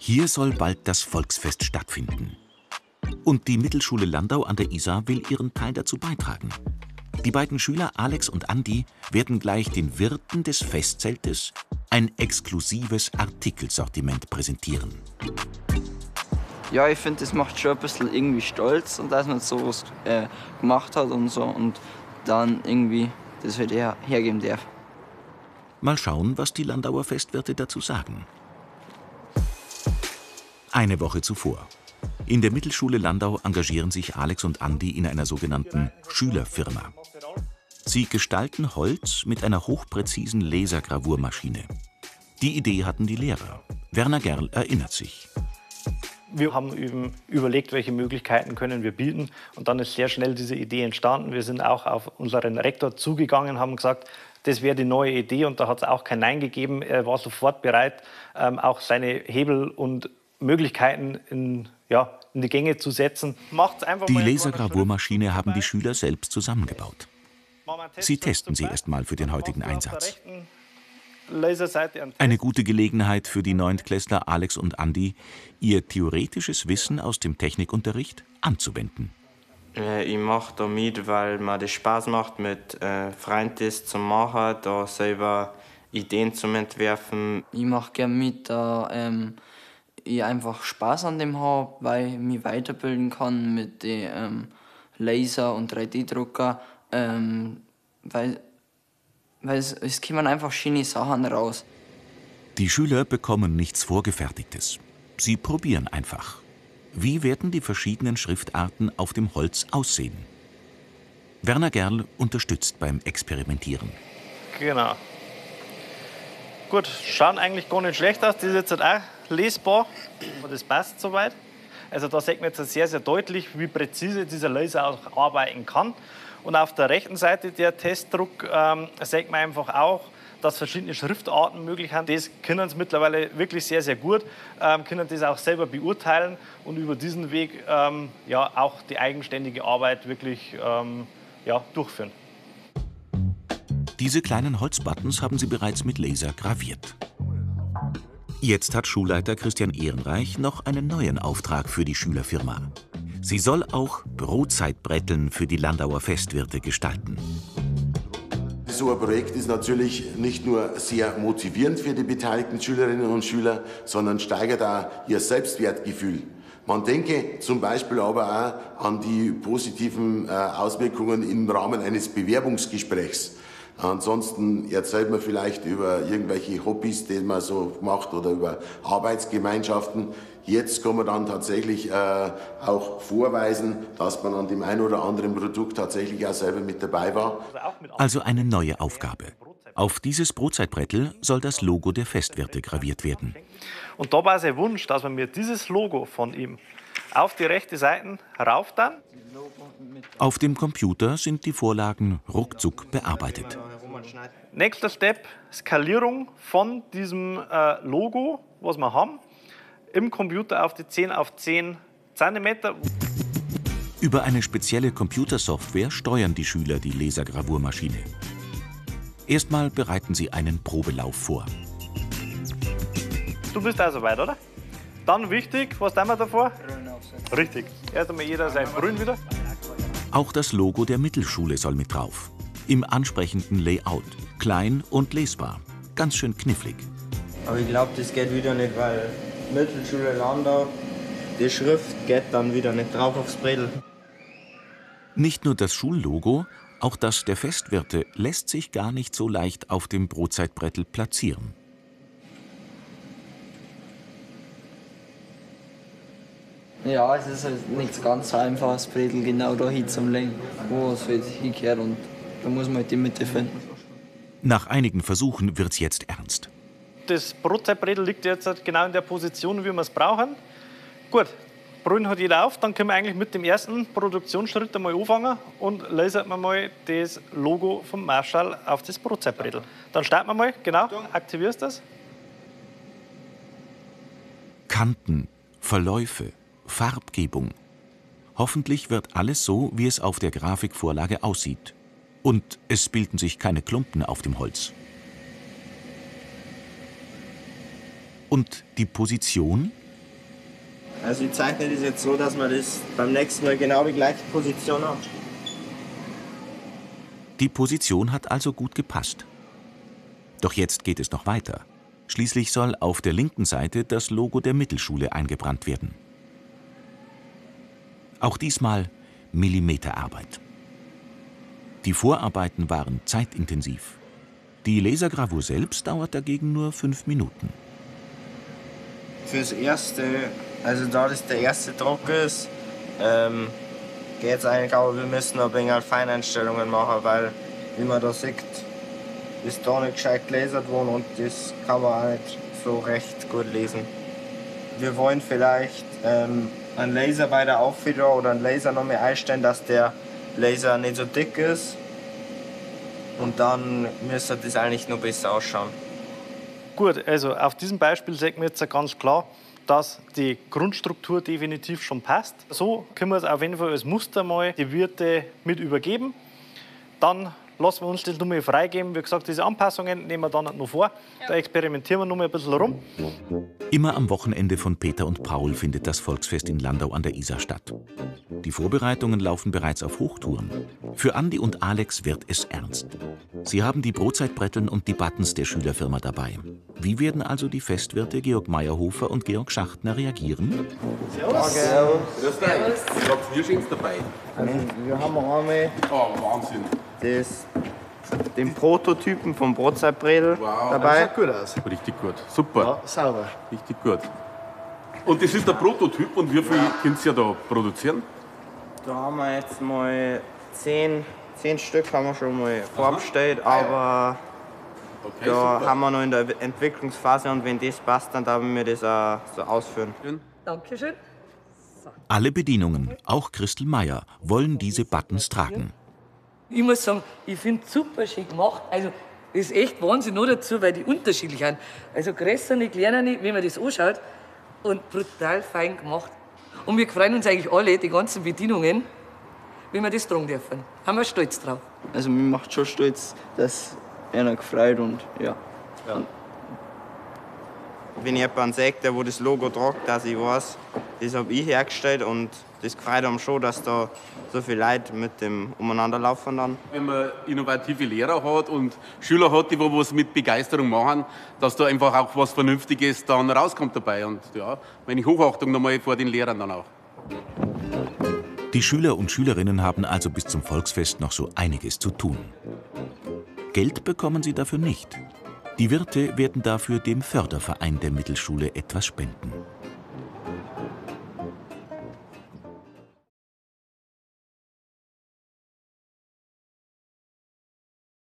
Hier soll bald das Volksfest stattfinden. Und die Mittelschule Landau an der Isar will ihren Teil dazu beitragen. Die beiden Schüler Alex und Andi werden gleich den Wirten des Festzeltes ein exklusives Artikelsortiment präsentieren. Ja, ich finde, das macht schon ein bisschen irgendwie stolz, und dass man sowas gemacht hat und so, und dann irgendwie das halt hergeben darf. Mal schauen, was die Landauer Festwirte dazu sagen. Eine Woche zuvor. In der Mittelschule Landau engagieren sich Alex und Andi in einer sogenannten Schülerfirma. Sie gestalten Holz mit einer hochpräzisen Lasergravurmaschine. Die Idee hatten die Lehrer. Werner Gerl erinnert sich. Wir haben eben überlegt, welche Möglichkeiten können wir bieten. Und dann ist sehr schnell diese Idee entstanden. Wir sind auch auf unseren Rektor zugegangen, haben gesagt, das wäre die neue Idee. Und da hat es auch kein Nein gegeben. Er war sofort bereit, auch seine Hebel und Möglichkeiten in die Gänge zu setzen. Die Lasergravurmaschine haben die Schüler selbst zusammengebaut. Sie testen sie erstmal für den heutigen Einsatz. Eine gute Gelegenheit für die Neuntklässler Alex und Andi, ihr theoretisches Wissen aus dem Technikunterricht anzuwenden. Ich mache da mit, weil mir das Spaß macht, mit Freunden das zu machen, da selber Ideen zu entwerfen. Ich mache gerne mit, da ich einfach Spaß an dem habe, weil ich mich weiterbilden kann mit den Laser- und 3D-Drucker, weil es kommen einfach schöne Sachen raus. Die Schüler bekommen nichts Vorgefertigtes. Sie probieren einfach. Wie werden die verschiedenen Schriftarten auf dem Holz aussehen? Werner Gerl unterstützt beim Experimentieren. Genau. Gut, schauen eigentlich gar nicht schlecht aus. Das ist jetzt halt auch lesbar und das passt soweit. Also da sieht man jetzt sehr, sehr deutlich, wie präzise dieser Laser auch arbeiten kann. Und auf der rechten Seite der Testdruck sieht man einfach auch, dass verschiedene Schriftarten möglich sind. Das können sie mittlerweile wirklich sehr, sehr gut, können das auch selber beurteilen und über diesen Weg auch die eigenständige Arbeit wirklich durchführen. Diese kleinen Holzbuttons haben sie bereits mit Laser graviert. Jetzt hat Schulleiter Christian Ehrenreich noch einen neuen Auftrag für die Schülerfirma. Sie soll auch Brotzeitbretteln für die Landauer Festwirte gestalten. So ein Projekt ist natürlich nicht nur sehr motivierend für die beteiligten Schülerinnen und Schüler, sondern steigert auch ihr Selbstwertgefühl. Man denke zum Beispiel aber auch an die positiven Auswirkungen im Rahmen eines Bewerbungsgesprächs. Ansonsten erzählt man vielleicht über irgendwelche Hobbys, die man so macht, oder über Arbeitsgemeinschaften. Jetzt kann man dann tatsächlich auch vorweisen, dass man an dem einen oder anderen Produkt tatsächlich auch selber mit dabei war. Also eine neue Aufgabe. Auf dieses Brotzeitbrettel soll das Logo der Festwirte graviert werden. Und da war sein Wunsch, dass man mir dieses Logo von ihm auf die rechte Seite rauf dann. Auf dem Computer sind die Vorlagen ruckzuck bearbeitet. Nächster Step, Skalierung von diesem Logo, was wir haben, im Computer auf die 10 auf 10 cm. Über eine spezielle Computersoftware steuern die Schüler die Lasergravurmaschine. Erstmal bereiten sie einen Probelauf vor. Du bist also weit, oder? Dann wichtig, was tun wir davor? Richtig. Erst einmal jeder sein Brünn wieder. Auch das Logo der Mittelschule soll mit drauf. Im ansprechenden Layout. Klein und lesbar. Ganz schön knifflig. Aber ich glaube, das geht wieder nicht, weil Mittelschule Landau, die Schrift geht dann wieder nicht drauf aufs Brettel. Nicht nur das Schullogo, auch das der Festwirte lässt sich gar nicht so leicht auf dem Brotzeitbrettel platzieren. Ja, es ist halt nicht ganz so einfach, das Brettel genau da hinzulegen, wo es halt hingehört, und da muss man halt die Mitte finden. Nach einigen Versuchen wird's jetzt ernst. Das Brotzeitbrettel liegt jetzt halt genau in der Position, wie wir es brauchen. Gut, Brünn hat jeder auf, dann können wir eigentlich mit dem ersten Produktionsschritt einmal anfangen und lasern wir mal das Logo vom Marschall auf das Brotzeitbrettel. Dann starten wir mal, genau, aktivierst das. Kanten, Verläufe, Farbgebung. Hoffentlich wird alles so, wie es auf der Grafikvorlage aussieht. Und es bilden sich keine Klumpen auf dem Holz. Und die Position? Also ich zeichne das jetzt so, dass man das beim nächsten Mal genau die gleiche Position hat. Die Position hat also gut gepasst. Doch jetzt geht es noch weiter. Schließlich soll auf der linken Seite das Logo der Mittelschule eingebrannt werden. Auch diesmal Millimeterarbeit. Die Vorarbeiten waren zeitintensiv. Die Lasergravur selbst dauert dagegen nur 5 Minuten. Fürs Erste, also da das der erste Druck ist, geht es eigentlich, aber wir müssen noch ein wenig Feineinstellungen machen, weil, wie man da sieht, ist da nicht gescheit gelasert worden und das kann man auch nicht so recht gut lesen. Wir wollen vielleicht einen Laser bei der Aufführung oder einen Laser noch mehr einstellen, dass der Laser nicht so dick ist. Und dann müsste das eigentlich noch besser ausschauen. Gut, also auf diesem Beispiel sieht man jetzt ganz klar, dass die Grundstruktur definitiv schon passt. So können wir es auf jeden Fall als Muster mal die Wirte mit übergeben. Dann lassen wir uns das nochmal freigeben. Wie gesagt, diese Anpassungen nehmen wir dann noch vor. Da experimentieren wir noch mal ein bisschen rum. Immer am Wochenende von Peter und Paul findet das Volksfest in Landau an der Isar statt. Die Vorbereitungen laufen bereits auf Hochtouren. Für Andi und Alex wird es ernst. Sie haben die Brotzeitbretteln und die Buttons der Schülerfirma dabei. Wie werden also die Festwirte Georg Meyerhofer und Georg Schachtner reagieren? Servus. Ich hab 4 Schins dabei. Wir haben einmal Wahnsinn. den Prototypen vom Brotzeitbredel dabei. Das sieht gut aus. Richtig gut. Super. Ja, sauber. Richtig gut. Und das ist der Prototyp. Und wie viel könnt ihr da produzieren? Da haben wir jetzt mal 10 Stück haben wir schon mal vorbestellt, aber Okay, da super. haben wir noch in der Entwicklungsphase und wenn das passt, dann darf wir das auch so ausführen. Dankeschön. Alle Bedienungen, auch Christel Meyer, wollen diese Buttons tragen. Ich muss sagen, ich finde es super schön gemacht. Also, das ist echt Wahnsinn, nur dazu, weil die unterschiedlich sind. Also, größere, kleinere, wenn man das anschaut, und brutal fein gemacht. Und wir freuen uns eigentlich alle, die ganzen Bedienungen, wenn wir das tragen dürfen. Haben wir stolz drauf. Also mir macht schon stolz, dass einer gefreut und ja. Wenn jemand sagt, der wo das Logo trägt, dass ich weiß, das habe ich hergestellt und das gefreut einem schon, dass da so viele Leute mit dem umeinander laufen dann. Wenn man innovative Lehrer hat und Schüler hat, die was mit Begeisterung machen, dass da einfach auch was Vernünftiges dann rauskommt dabei. Und ja, meine Hochachtung nochmal vor den Lehrern dann auch. Die Schüler und Schülerinnen haben also bis zum Volksfest noch so einiges zu tun. Geld bekommen sie dafür nicht. Die Wirte werden dafür dem Förderverein der Mittelschule etwas spenden.